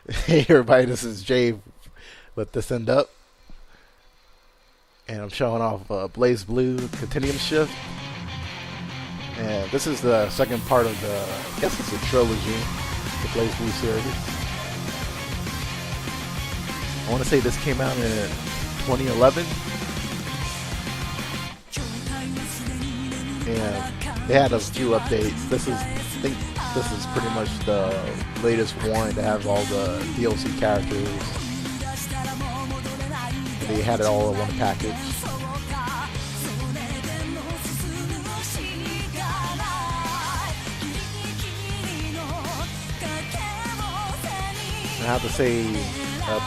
Hey everybody, this is Jay with This End Up, and I'm showing off BlazBlue Continuum shift. And this is the second part of the, I guess it's a trilogy, the BlazBlue series. I want to say this came out in 2011, and they had a few updates. I think this is pretty much the latest one to have all the DLC characters. They had it all in one package. I have to say,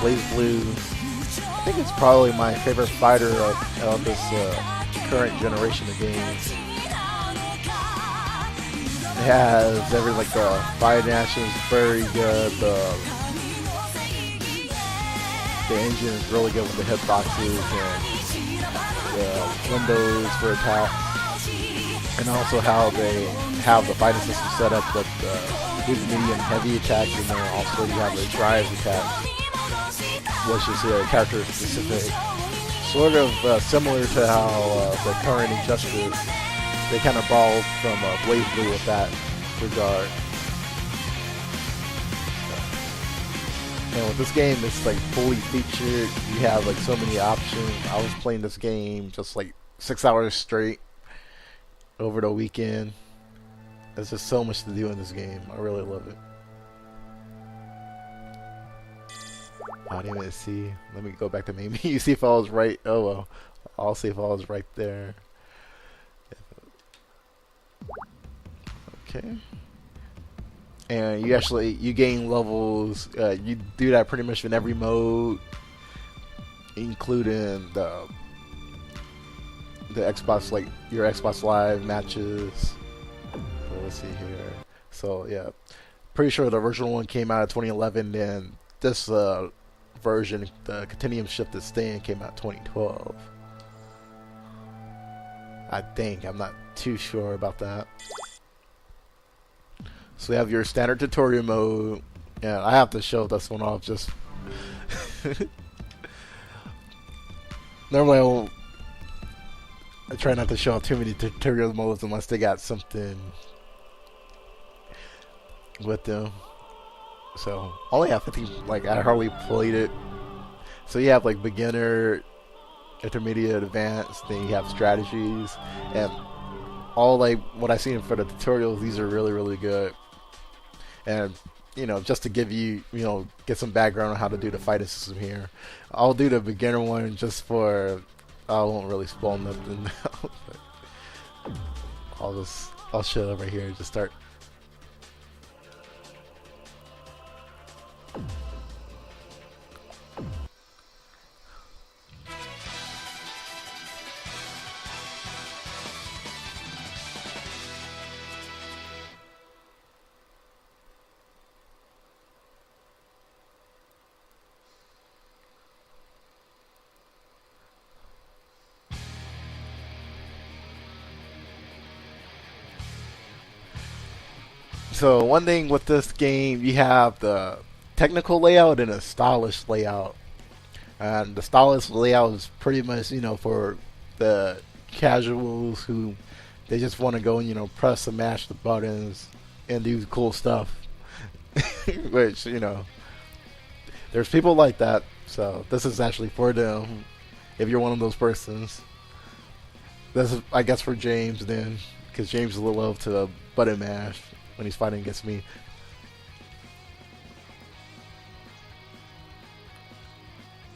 BlazBlue, I think it's probably my favorite fighter of this current generation of games. It has every, like, the fighting action is very good. The engine is really good with the hitboxes and the windows for attacks, and also how they have the fighting system set up with good, medium, heavy attacks, and then also you have the drive attacks, which is character specific, sort of similar to how the current Injustice, they kind of borrowed from BlazBlue with that regard. And with this game, it's like fully featured. You have like so many options. I was playing this game just like 6 hours straight over the weekend. There's just so much to do in this game. I really love it. I didn't even see. Let me go back to main menu. See if I was right. Oh well. I'll see if I was right there. Okay. And you gain levels. You do that pretty much in every mode, including the Xbox, like your Xbox Live matches. So let's see here. So yeah, pretty sure the original one came out in 2011, and this version, the Continuum Shifted Stand, came out in 2012. I think. I'm not too sure about that. So you have your standard tutorial mode. Yeah, I have to show this one off just. Normally I try not to show off too many tutorial modes unless they got something with them. So only have 15. Like I hardly played it. So you have like beginner, intermediate, advanced. Then you have strategies, and all like what I've seen for the tutorials. These are really, really good. And just to give you, get some background on how to do the fighting system here. I'll do the beginner one just for. I won't really spoil nothing now. I'll show it right here. Just start. So one thing with this game, you have the technical layout and a stylish layout. And the stylish layout is pretty much, for the casuals who they just want to go and, press and mash the buttons and do cool stuff. Which, there's people like that. So this is actually for them. If you're one of those persons. This is, I guess, for James then. Because James will love to button mash when he's fighting against me.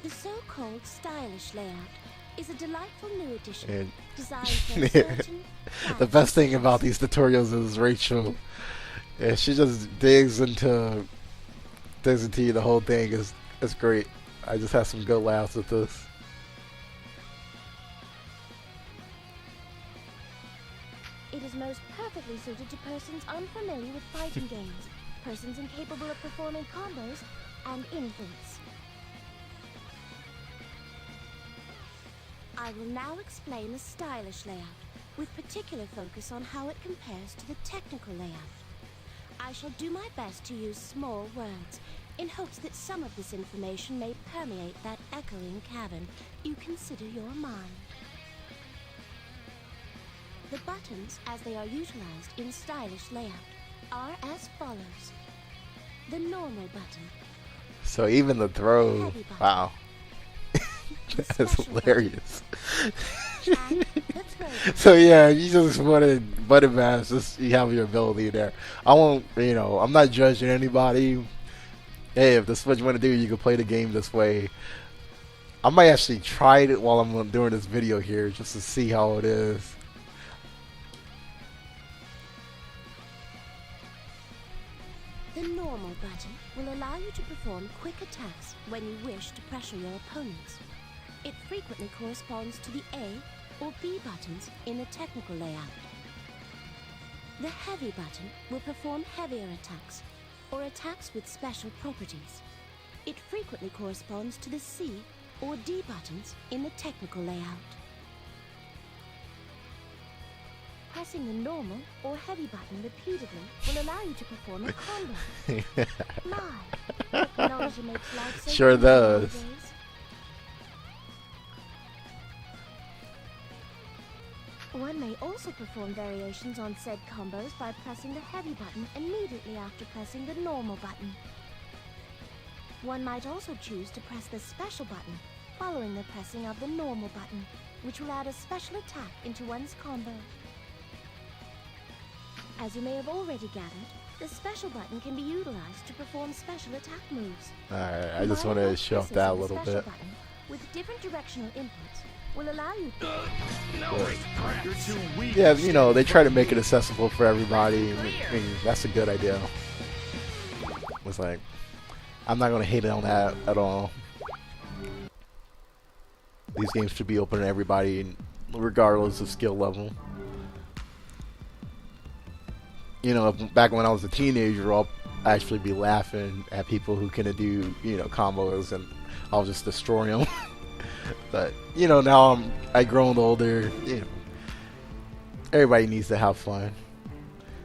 The so-called stylish layout is a delightful new addition And designed for certain the best thing about these tutorials is Rachel. Yeah, she just digs into you. The whole thing is great. I just have some good laughs with this. It is most perfectly suited to persons unfamiliar with fighting games, persons incapable of performing combos, and infants. I will now explain the stylish layout, with particular focus on how it compares to the technical layout. I shall do my best to use small words, In hopes that some of this information may permeate that echoing cavern, you consider your mind. The buttons, as they are utilized in stylish layout, are as follows. The normal button. So even the throw, wow. That's hilarious. So yeah, you just wanted button mash, just you have your ability there. I won't, I'm not judging anybody. Hey, if this is what you want to do, you can play the game this way. I might actually try it while I'm doing this video here, just to see how it is. The normal button will allow you to perform quick attacks when you wish to pressure your opponents. It frequently corresponds to the A or B buttons in the technical layout. The heavy button will perform heavier attacks, or attacks with special properties. It frequently corresponds to the C or D buttons in the technical layout. Pressing the normal or heavy button repeatedly will allow you to perform a combo. My, technology makes life so Sure easy does. nowadays. One may also perform variations on said combos by pressing the heavy button immediately after pressing the normal button. One might also choose to press the special button following the pressing of the normal button, which will add a special attack into one's combo. As you may have already gathered, the special button can be utilized to perform special attack moves. Alright, I just want to show off that a little bit. With different directional inputs will allow you Yeah, they try to make it accessible for everybody. I mean, that's a good idea. It's like, I'm not going to hate on that at all. These games should be open to everybody, regardless of skill level. Back when I was a teenager, I'll actually be laughing at people who can do, combos, and I'll just destroy them. But, now I've grown older, everybody needs to have fun.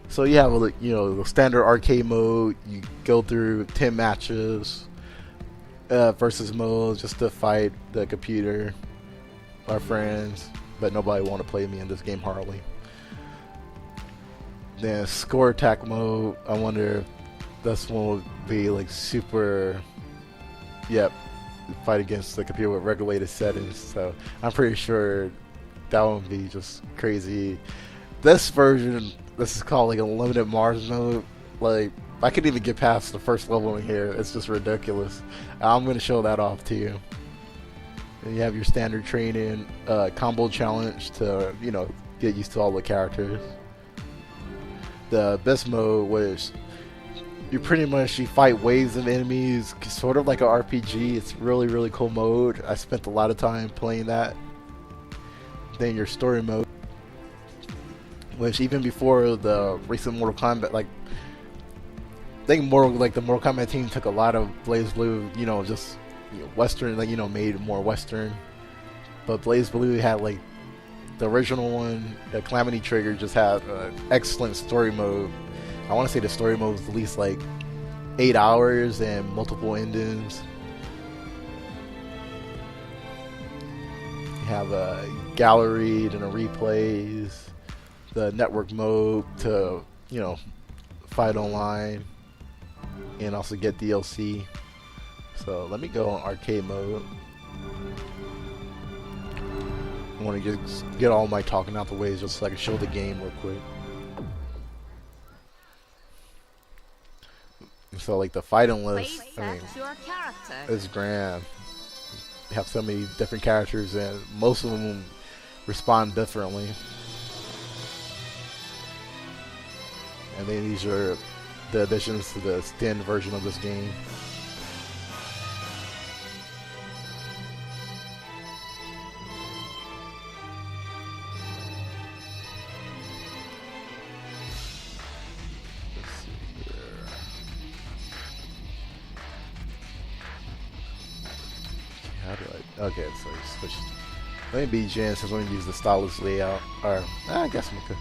So you have, the standard arcade mode, you go through 10 matches, versus mode, just to fight the computer, our friends, but nobody want to play me in this game hardly. Then score attack mode, I wonder if this one would be like super, fight against the computer with regulated settings. So I'm pretty sure that would be just crazy. This version, this is called like Unlimited Mars mode. Like, I couldn't even get past the first level in here. It's just ridiculous. I'm going to show that off to you. And you have your standard training combo challenge to, get used to all the characters. The best mode was you fight waves of enemies, sort of like an RPG. It's really, really cool mode. I spent a lot of time playing that. Then your story mode, which even before the recent Mortal Kombat, I think the Mortal Kombat team took a lot of BlazBlue, just Western, made it more Western. But BlazBlue had the original one, the Calamity Trigger, just had an excellent story mode. I want to say the story mode was at least 8 hours and multiple endings. You have a gallery and a replays, the network mode to fight online, and also get DLC. So let me go on arcade mode. I want to just get all my talking out the way just so I can show the game real quick. So the fighting list, is grand. You have so many different characters, and most of them respond differently. And then these are the additions to the standard version of this game. Okay, so switch. Let me be Jen since I'm going to use the stylus layout. Or, I guess Makoto.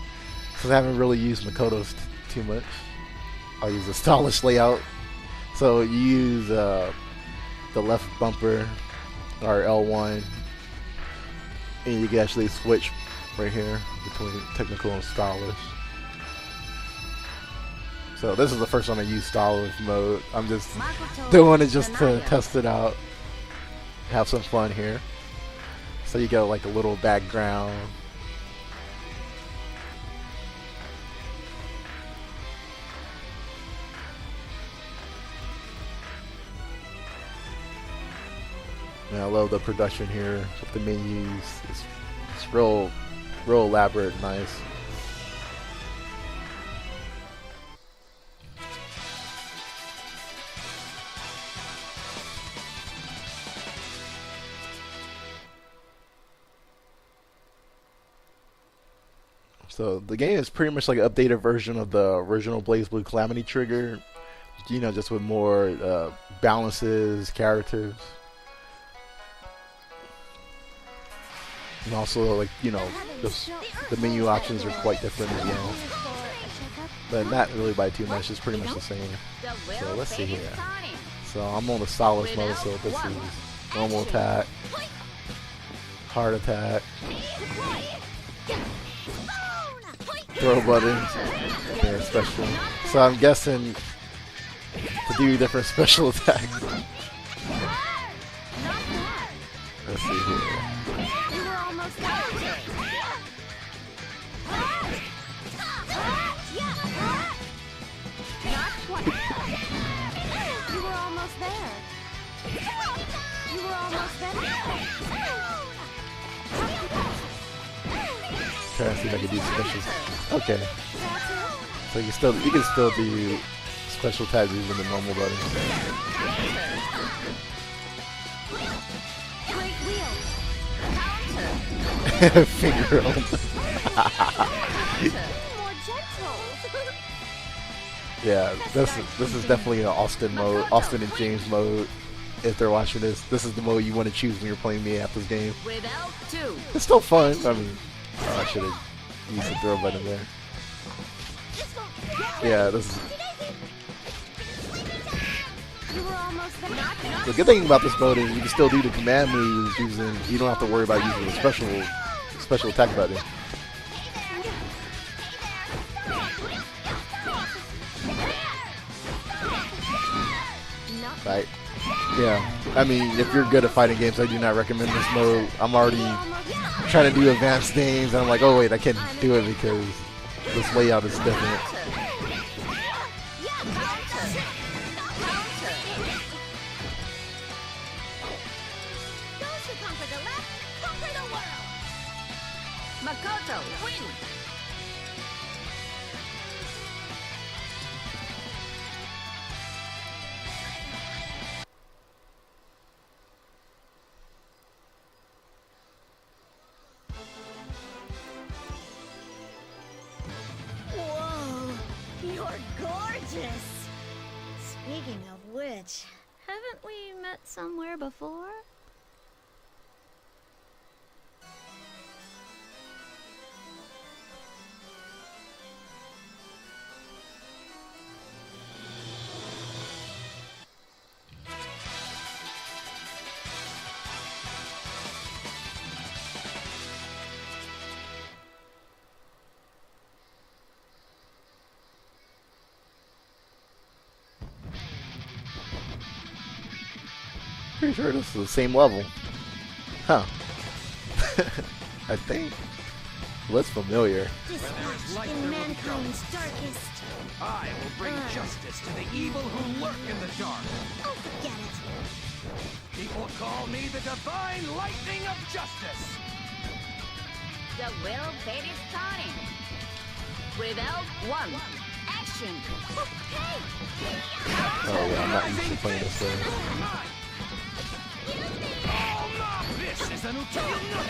Since I haven't really used Makoto's too much, I'll use the stylus layout. So you use the left bumper or L1, and you can actually switch right here between technical and stylish. So this is the first time I use stylish mode. I'm just doing it just to test it out, have some fun here. So you got like a little background. And I love the production here with the menus. It's real elaborate and nice. So the game is pretty much like an updated version of the original BlazBlue Calamity Trigger, you know, just with more balances, characters, and also like, you know, just the menu options are quite different as well, but not really by too much. It's pretty much the same. So let's see here. So I'm on the stylish mode, so this is normal attack, hard attack, throw buttons, and special. So I'm guessing to do different special attacks. Let's see here. You were almost there. You were almost there. Trying to see if I can do special. Okay. So you can still do special attacks using the normal buttons. Great wheel. Finger on. More gentle. Yeah, this is definitely an Austin mode, Austin and James mode. If they're watching this, this is the mode you want to choose when you're playing me at this game. It's still fun. I mean, I should have used the throw button there. Yeah, this is. The good thing about this mode is you can still do the command moves using. You don't have to worry about using the special attack button. Right. Yeah. I mean, if you're good at fighting games, I do not recommend this mode. I'm already trying to do advanced games, and I'm like, oh wait, I can't do it because this layout is different. Makoto, win! Whoa, you're gorgeous. Speaking of which, haven't we met somewhere before? Pretty sure this is the same level. Huh. I think. Looks familiar. Dispatched in mankind's darkest. I will bring justice to the evil who lurk in the dark. Oh, forget it. People call me the divine lightning of justice. The will fate is starting. Without one. Action. Oh yeah, I'm not used to playing this way. This is an utopia.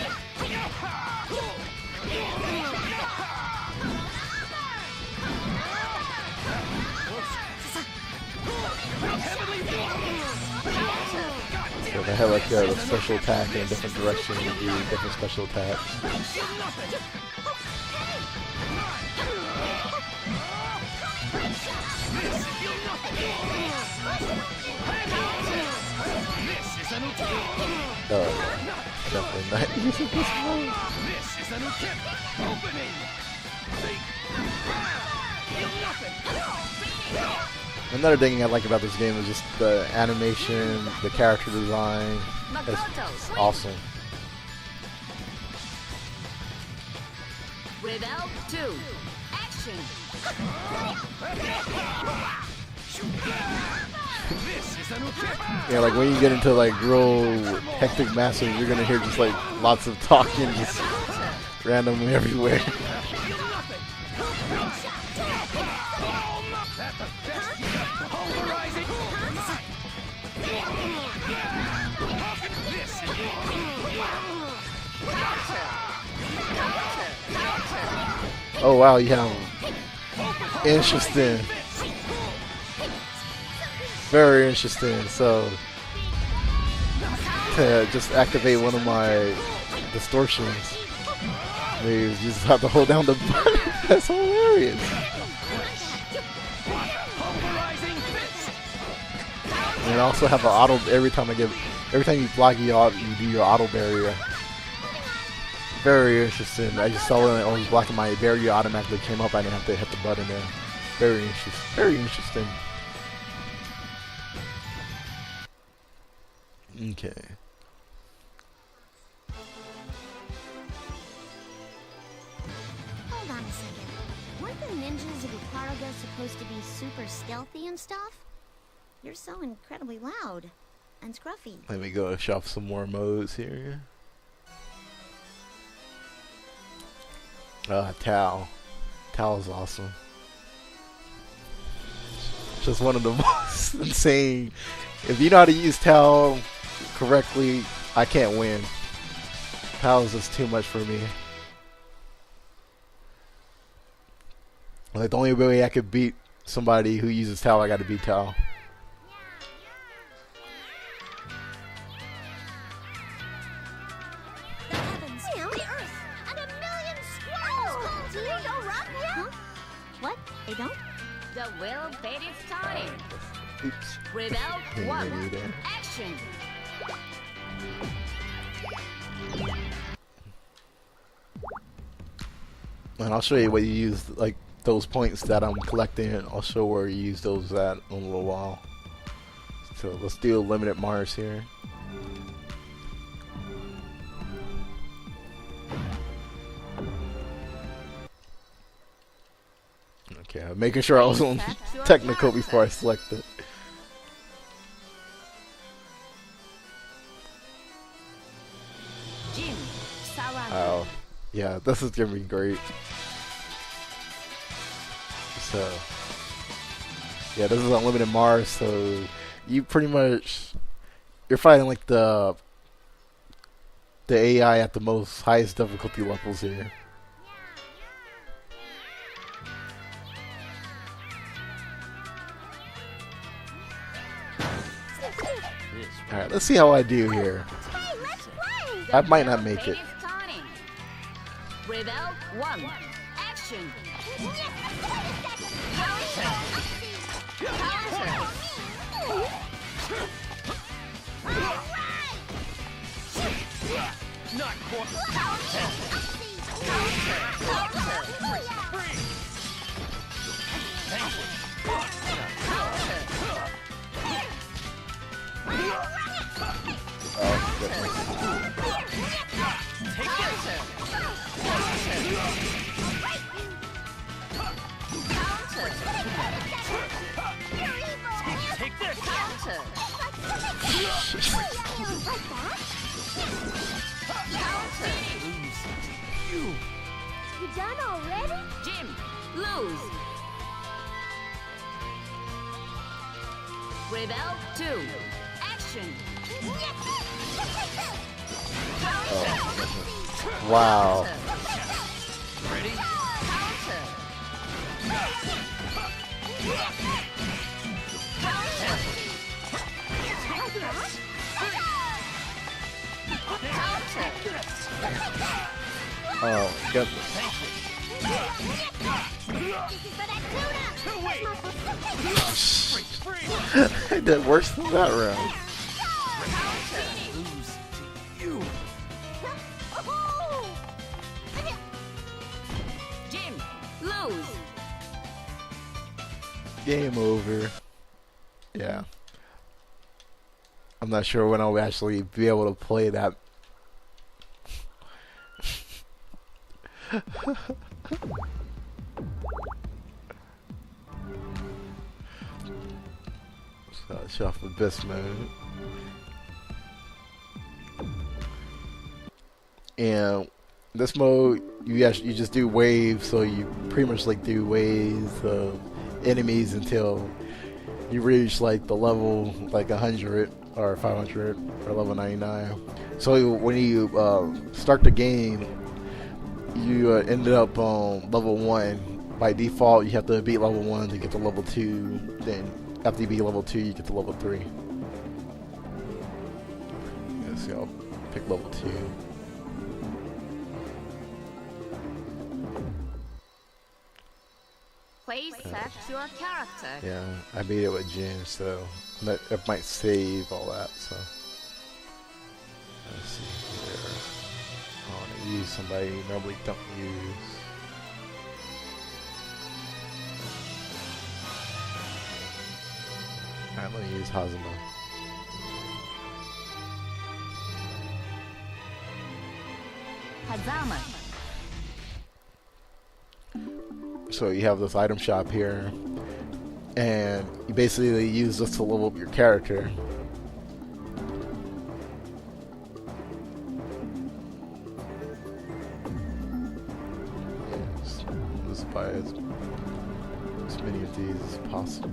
So if I had like a special attack in a different direction, it would be a different special attack. Definitely not using this mode. This is an attempt. Opening. Another thing I like about this game is just the animation, the character design. It's awesome. Rebel 2. Action. This is an attempt. Yeah, like when you get into like real hectic matches, you're gonna hear just like lots of talking just randomly everywhere. Oh wow, you have interesting. Very interesting. So to just activate one of my distortions, you just have to hold down the button. That's hilarious. And I also have an auto every time you block you do your auto barrier. Very interesting. I just saw when I was blocking my barrier automatically came up. I didn't have to hit the button there. Very interesting. Very interesting. Okay. Hold on a second. Weren't the ninjas of Iparago supposed to be super stealthy and stuff? You're so incredibly loud and scruffy. Let me go shop some more modes here. Tao. Tao's awesome. Just one of the most insane. If you know how to use Tao correctly, I can't win. Tao is just too much for me. Like the only way I could beat somebody who uses Tao, I gotta beat Tao. What? They don't? The will fade its time. Oops. Rebel 1. Action. And I'll show you what you use, like those points that I'm collecting. I'll show where you use those at in a little while. So let's do a limited Mars here. Okay, I'm making sure I was on technical before I select it. Oh, yeah, this is gonna be great. So, yeah, this is unlimited Mars. So, you pretty much you're fighting like the AI at the most highest difficulty levels here. Alright, let's see how I do here. Hey, let's play! I might not make it. Rebel 1. Action. Not quite. Oh, goodness. Take this. You done already? Jim, lose. Rebel 2. Action. Oh, goodness. Wow. Ready? Oh, goodness. I did worse than that round. Lose to you. Jim, lose. Game over. Yeah. I'm not sure when I'll actually be able to play that. So shuffle this mode. And this mode, you just do waves, so you pretty much like do waves of enemies until you reach like the level like 100 or 500 or level 99. So when you start the game, you ended up on level 1. By default, you have to beat level 1 to get to level 2. Then after you beat level 2, you get to level 3. Let's see, I'll pick level 2. Please set your character. Yeah, I beat it with Jim, so it might save all that. So let's see here. I want to use somebody you normally don't use. Alright, let me use Hazuma. Hazama. So you have this item shop here, and you basically use this to level up your character. Yes, let's buy as many of these as possible.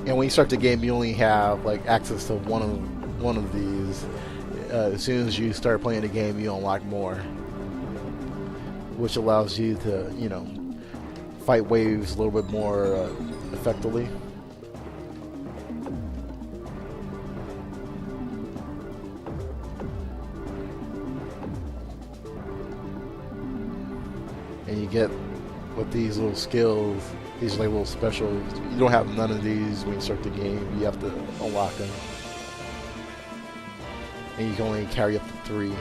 And when you start the game, you only have like access to one of these. As soon as you start playing the game, you unlock more, which allows you to, you know, fight waves a little bit more effectively. And you get with these little skills, these like little specials. You don't have none of these when you start the game. You have to unlock them. And you can only carry up to 3.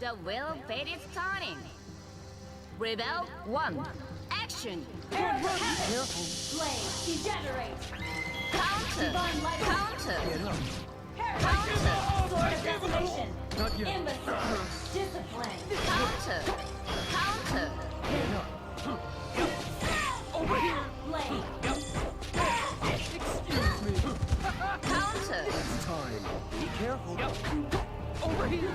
The will fate is starting. Rebel 1. Action. Flame, degenerate. Counter. Counter. Counter. Sword of decimation. Not yet. Imbecile. Discipline. Counter. Counter. Over here. Flame. Excuse me. Counter. Time. Be careful. Over here.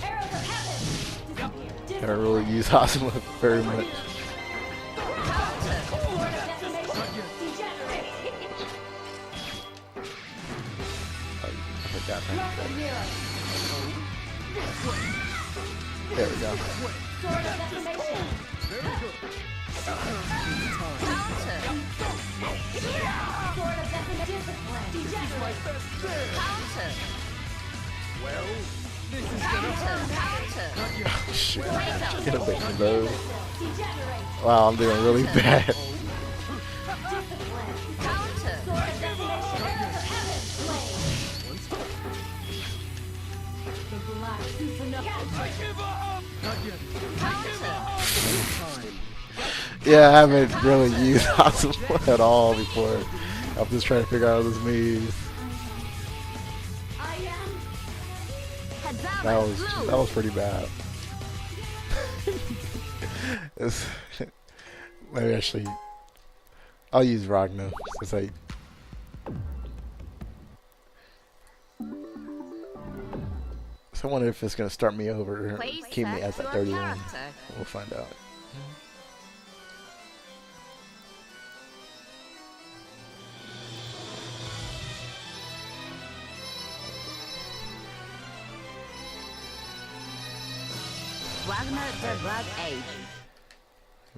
Arrows of heaven. Disappear. I don't really use Hazuma very much. Counter. Sword of decimation. Degenerate. I forgot Rock that. of mirror. There we go. Sword of decimation. Very good. Counter. Sword of decimation. Discipline. Degenerate. Counter. Well, this is Counter. Counter. Shoot. Breakout. Get away from those. Degenerate. Wow, I'm doing really bad. Discipline. Counter. Sword of decimation. Arrows of heaven. Yeah, I haven't really used BlazBlue at all before. I'm just trying to figure out this move. I am. That was pretty bad. It's- Maybe actually, I'll use Ragnar since I. So I wonder if it's gonna start me over or Please keep me at select that your 31. character. We'll find out. Ragnar the Blood Age.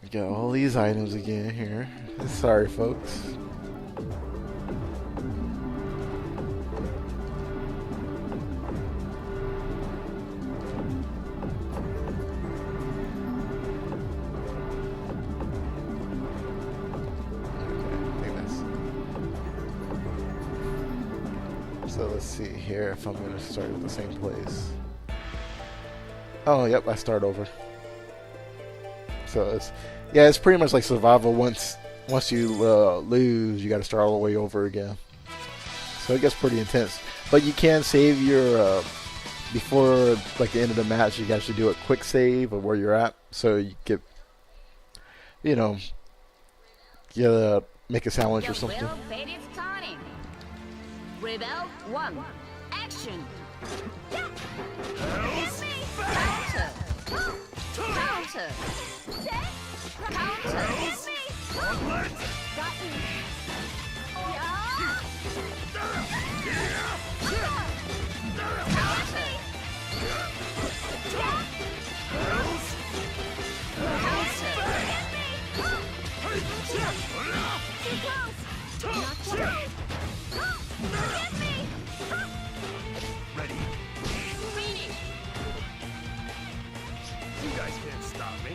We got all these items again here. Sorry, folks. So let's see here if I'm going to start at the same place. Oh, yep, I start over. So it's pretty much like survival. Once you lose, you got to start all the way over again. So it gets pretty intense. But you can save your before like the end of the match. You can actually do a quick save of where you're at, so you get make a sandwich or something. The will fade its turning. Rebel 1. Action. Counter. Counter. Counter. Got you. Ready? You guys can't stop me.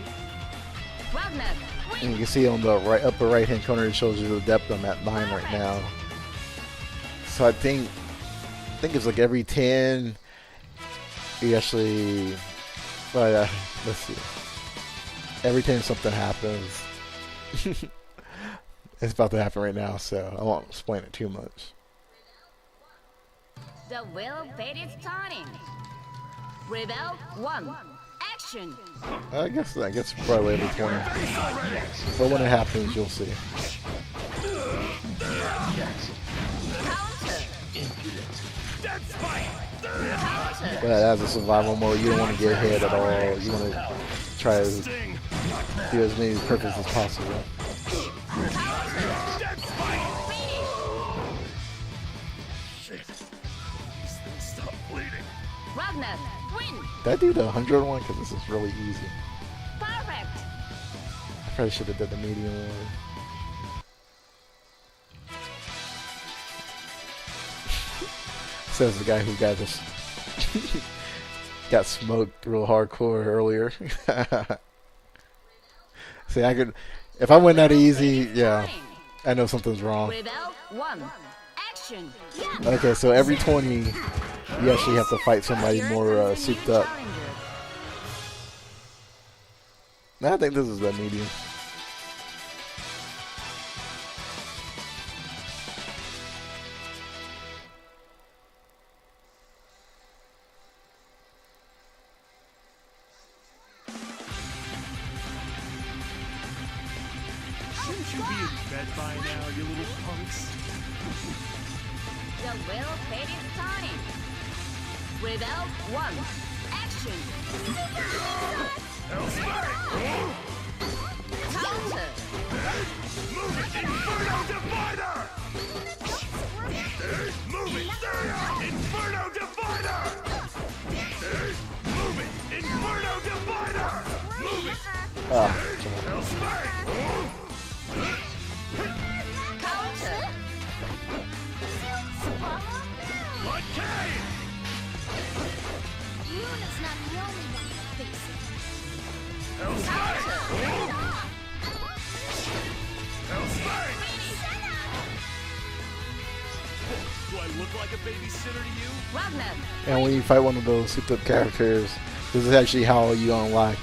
Ragnar. And you can see on the upper right hand corner it shows you the depth. I'm at 9 right now. So I think it's like every 10 you actually let's see. Every 10 something happens. It's about to happen right now, so I won't explain it too much. The will fade its turning. Rebel 1. Action. I guess probably every 20. But when it happens, you'll see. Counter. Counter. But as a survival mode, you don't want to get hit at all. You want to try to do as many purposes as possible. Stop bleeding. Ragnar. Win. Did I do the 100 one? Because this is really easy. Perfect. I probably should have done the medium one. Says the guy who got this got smoked real hardcore earlier. See, I could if I went that easy, yeah, I know something's wrong. Rebel 1. Action. Okay, so every 20, you actually have to fight somebody more souped up. I think this is the medium. Shouldn't you be in bed by now, you little punks? The will fade its turning. Rebel 1. Action. Counter. Move it, Inferno Divider! Move it, Inferno Divider! Move it, Inferno Divider! Move it! Counter. Okay! Luna's not the only one to face it. Do I look like a babysitter to you? Ragnar. And when you fight one of those souped up characters, This is actually how you unlock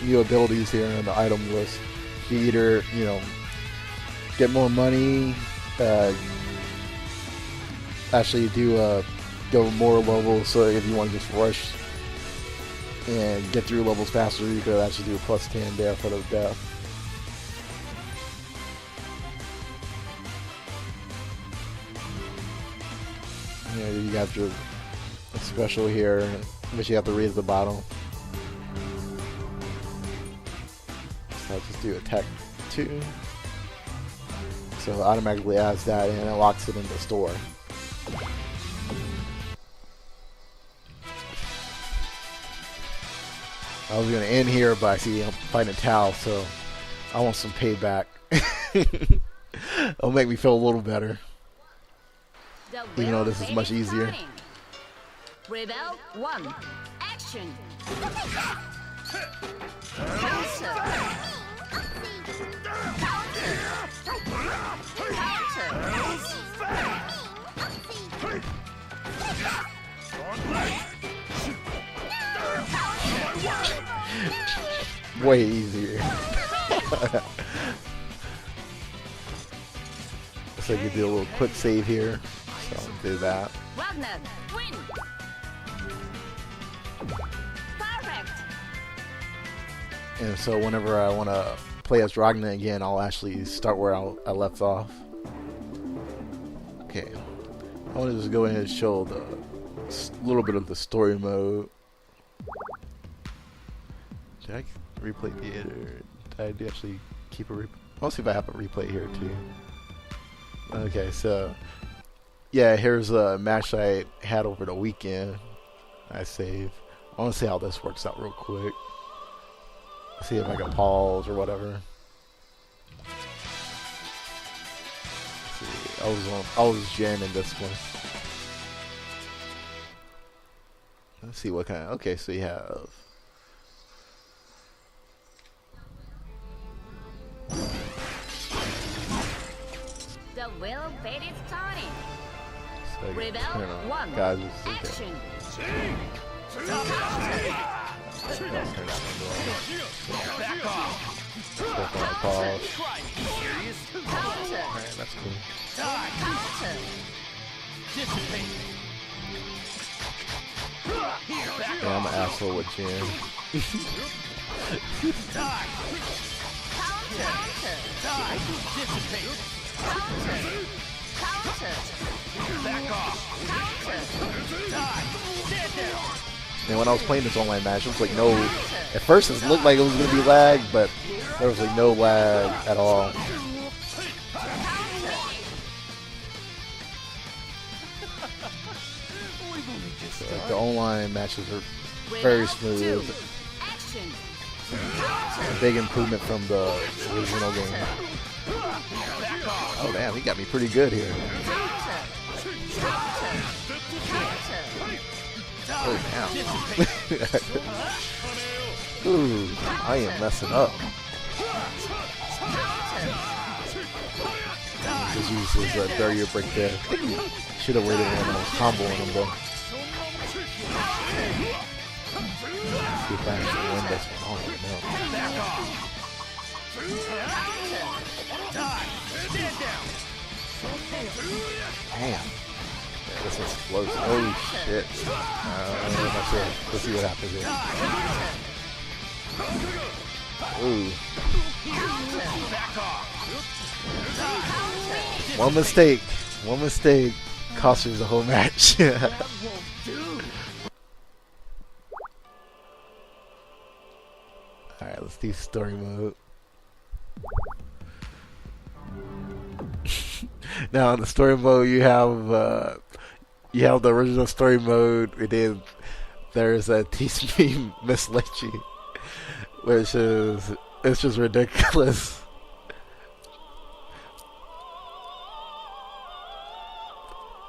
new abilities here in the item list. You either, you know, get more money, actually do go more levels. So if you want to just rush and get through levels faster, you could actually do a +10 there for the death. Yeah, you got your special here, which you have to read at the bottom. So I'll just do attack 2. So it automatically adds that and it locks it in the store. I was gonna end here, but I see I'm fighting Tao, so I want some payback. It'll make me feel a little better, even though this is much easier. Rebel 1. Action. Way easier. So you do a little quick save here. So I'll do that. Wagner, win. Perfect. And so whenever I want to play as Ragnar again, I'll actually start where I left off. Okay. I want to just go ahead and show the little bit of the story mode. Did I replay it, or did I actually keep a replay? I'll see if I have a replay here too. Okay, so yeah, here's a match I had over the weekend. I save. I want to see how this works out real quick. See if I can pause or whatever. Let's see, I was jamming this one. Let's see what kind of. Okay, so you have. The will fate is starting. So Rebel turn on. 1. Guys, Action. turn on Back off. pause. Counter. Alright, that's cool. Counter. Dissipate. Here, back Yeah, I'm an asshole with Jim. Die. Counter. Die. Dissipate. Counter. Counter. Back off. Counter. Die. Stand down. And when I was playing this online match, it was like no. At first, it looked like it was gonna be lag, but there was like no lag at all. So, like, the online matches are very smooth. Action. A big improvement from the original game. Oh damn, he got me pretty good here. Oh damn. Ooh, I am messing up. Just use his barrier break there. Should have waited when I was comboing him though. See if I actually win this one. Oh no. Back off. Die. Stand down. Damn. Yeah, this one's close. Oh shit. I'm not sure. Let's see what happens here. Ooh. Back off. One mistake. One mistake cost us the whole match. Alright, let's do story mode. Now in the story mode you have the original story mode, and then there's a Teach Me Miss Lechi, which is it's just ridiculous.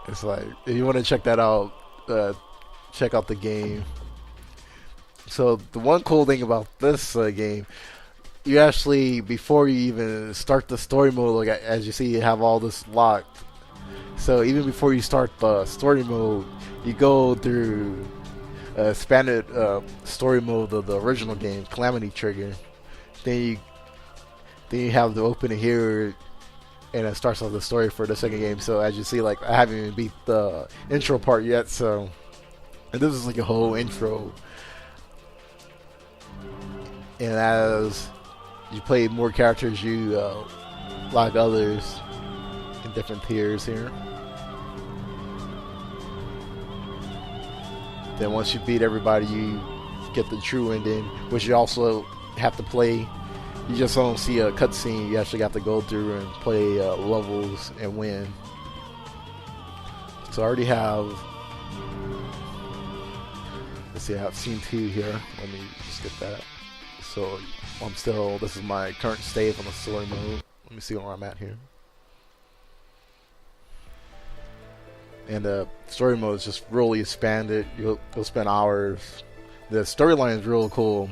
It's like if you want to check that out, check out the game. So the one cool thing about this game, you actually, before you even start the story mode, like as you see, you have all this locked. So even before you start the story mode, you go through expanded story mode of the original game, Calamity Trigger. Then you have the opening here, and it starts off the story for the second game. So as you see, like, I haven't even beat the intro part yet. So, and this is like a whole intro. And as you play more characters, you lock others in different tiers here. Then once you beat everybody, you get the true ending, which you also have to play. You just don't see a cutscene. You actually got to go through and play levels and win. So I already have. Let's see, I have scene 2 here. Let me just get that. So I'm still. This is my current state on the story mode. Let me see where I'm at here. And the story mode is just really expanded. You'll spend hours. The storyline is real cool.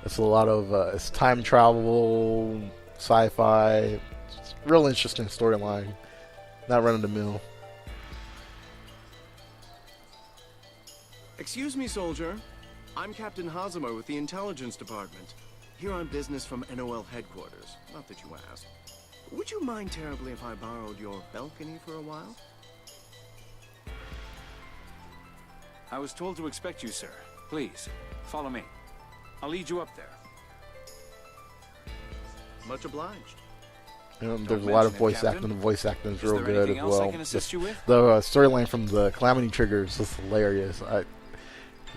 It's a lot of it's time travel, sci-fi. It's a real interesting storyline. Not run of the mill. Excuse me, soldier. I'm Captain Hazama with the Intelligence Department. Here on business from NOL headquarters. Not that you asked. Would you mind terribly if I borrowed your balcony for a while? I was told to expect you, sir. Please, follow me. I'll lead you up there. Much obliged. There's a lot of voice acting. The voice acting is real good as well. I can assist you with? The storyline from the Calamity Trigger is just hilarious.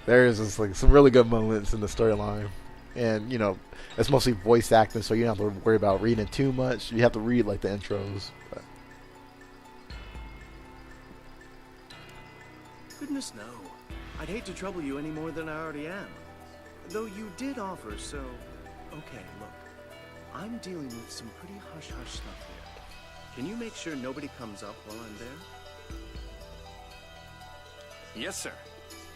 There's just like some really good moments in the storyline, and you know, it's mostly voice acting, so you don't have to worry about reading too much. You have to read like the intros. But. Goodness no. I'd hate to trouble you any more than I already am. Though you did offer, so... Okay, look. I'm dealing with some pretty hush-hush stuff here. Can you make sure nobody comes up while I'm there? Yes, sir.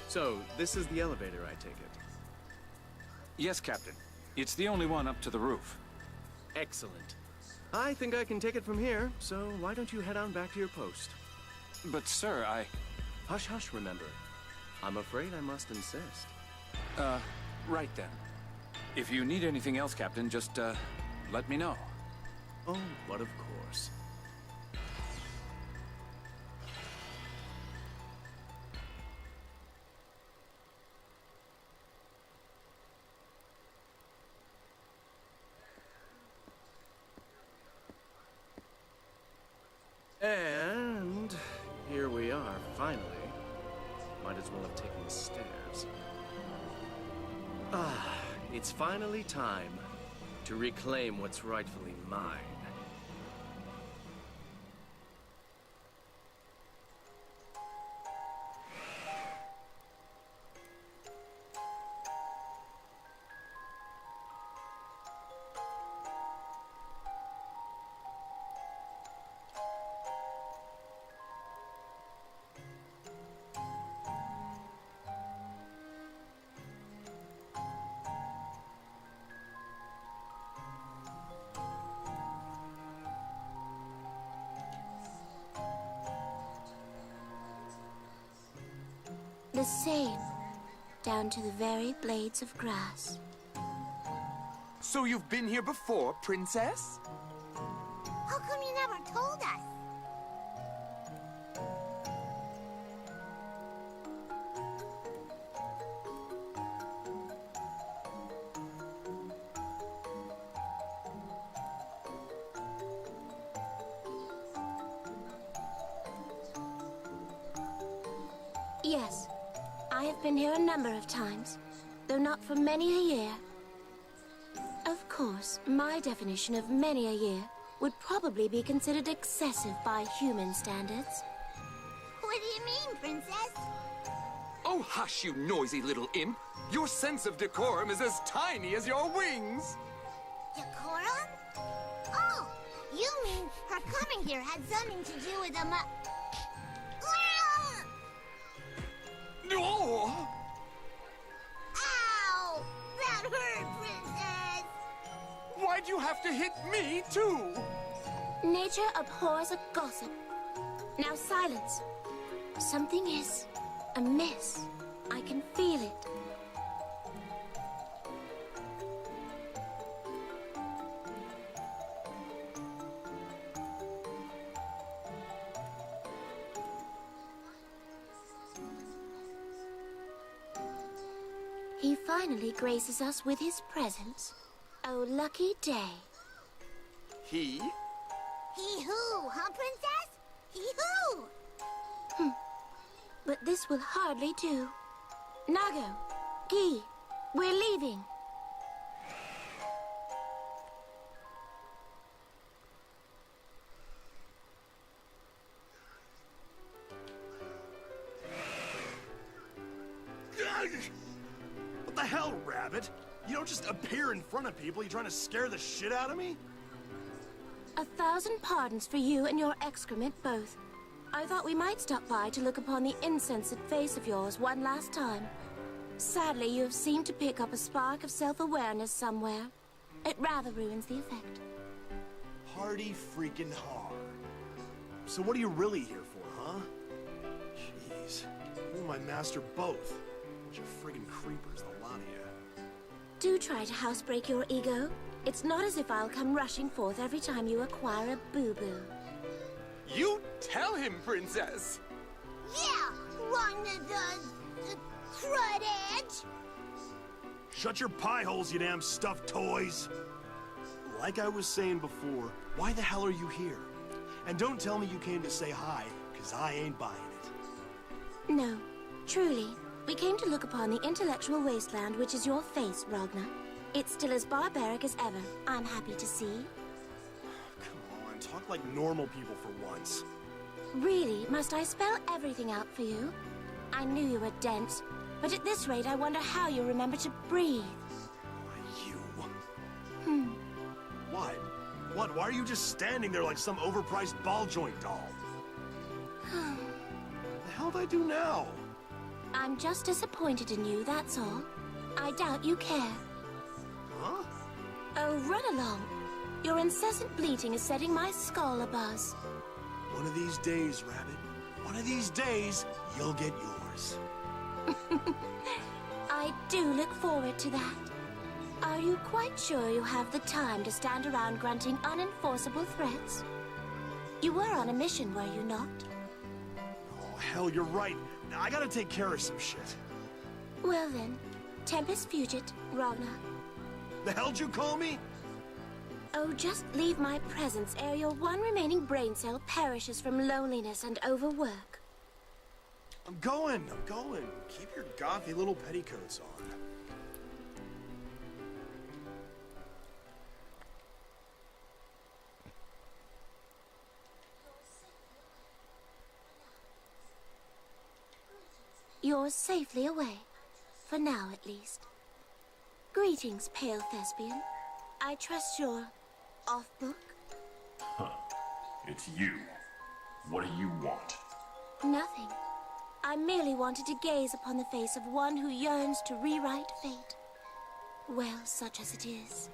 So, this is the elevator, I take it? Yes, Captain. It's the only one up to the roof. Excellent. I think I can take it from here, so why don't you head on back to your post? But, sir, Hush-hush, remember. I'm afraid I must insist. Right then. If you need anything else, Captain, just, let me know. Oh, but of course. And here we are, finally. Might as well have taken the stairs. It's finally time to reclaim what's rightfully mine. The same, down to the very blades of grass. So you've been here before, Princess? How come you never told us? Yes, I have been here a number of times, though not for many a year. Of course, my definition of many a year would probably be considered excessive by human standards. What do you mean, Princess? Oh, hush, you noisy little imp! Your sense of decorum is as tiny as your wings! Decorum? Oh, you mean her coming here had something to do with the Oh! Ow! That hurt, Princess! Why'd you have to hit me, too? Nature abhors a gossip. Now silence. Something is amiss. I can feel it. He finally graces us with his presence. Oh, lucky day. He? He who, huh, Princess? He who? But this will hardly do. Nago, Guy, we're leaving. What the hell, Rabbit? You don't just appear in front of people. You trying to scare the shit out of me? 1,000 pardons for you and your excrement both. I thought we might stop by to look upon the insensate face of yours one last time. Sadly, you have seemed to pick up a spark of self-awareness somewhere. It rather ruins the effect. Party freaking hard. So what are you really here for, huh? Jeez. You and my master both. Bunch of friggin' creepers, the lot of you. Do try to housebreak your ego. It's not as if I'll come rushing forth every time you acquire a boo-boo. You tell him, Princess! Yeah, run the crud edge. Shut your pie holes, you damn stuffed toys! Like I was saying before, why the hell are you here? And don't tell me you came to say hi, because I ain't buying it. No, truly. We came to look upon the intellectual wasteland which is your face, Ragnar. It's still as barbaric as ever, I'm happy to see. Come on, talk like normal people for once. Really, must I spell everything out for you? I knew you were dense, but at this rate I wonder how you remember to breathe. You? What? What? Why are you just standing there like some overpriced ball joint doll? What the hell did I do now? I'm just disappointed in you, that's all. I doubt you care. Huh? Oh, run along. Your incessant bleating is setting my skull abuzz. One of these days, Rabbit. One of these days, you'll get yours. I do look forward to that. Are you quite sure you have the time to stand around grunting unenforceable threats? You were on a mission, were you not? Oh, hell, you're right. I gotta take care of some shit. Well then, Tempus Fugit, Ragnar. The hell'd you call me? Oh, just leave my presence ere your one remaining brain cell perishes from loneliness and overwork. I'm going. Keep your gothy little petticoats on. You're safely away. For now, at least. Greetings, pale thespian. I trust you're off book? Huh. It's you. What do you want? Nothing. I merely wanted to gaze upon the face of one who yearns to rewrite fate. Well, such as it is.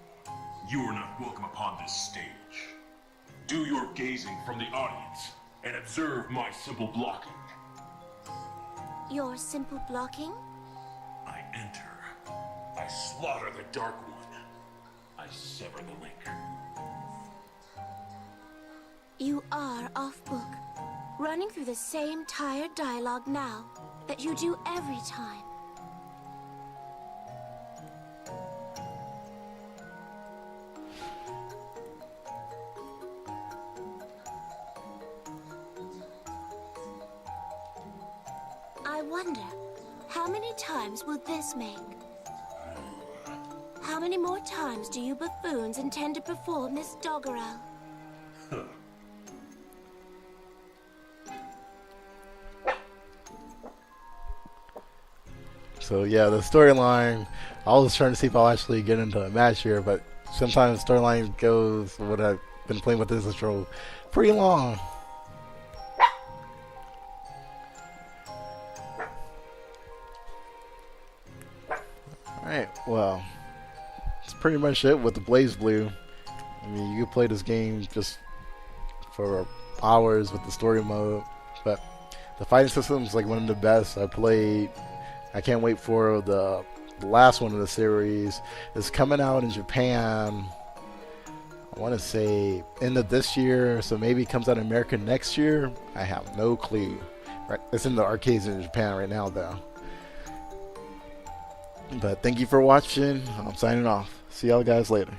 You are not welcome upon this stage. Do your gazing from the audience and observe my simple blocking. Your simple blocking? I enter. I slaughter the Dark One. I sever the link. You are off book, running through the same tired dialogue now that you do every time. I wonder, how many times will this make? How many more times do you buffoons intend to perform this doggerel? So yeah, the storyline, I was trying to see if I'll actually get into a match here, but sometimes storyline goes, what I've been playing with this intro, pretty long. Alright, well, that's pretty much it with the BlazBlue. I mean, you can play this game just for hours with the story mode, but the fighting system is like one of the best I played I can't wait for the last one of the series. It's coming out in Japan, I want to say end of this year, so maybe it comes out in America next year. I have no clue. Right, it's in the arcades in Japan right now though. But thank you for watching. I'm signing off. See y'all guys later.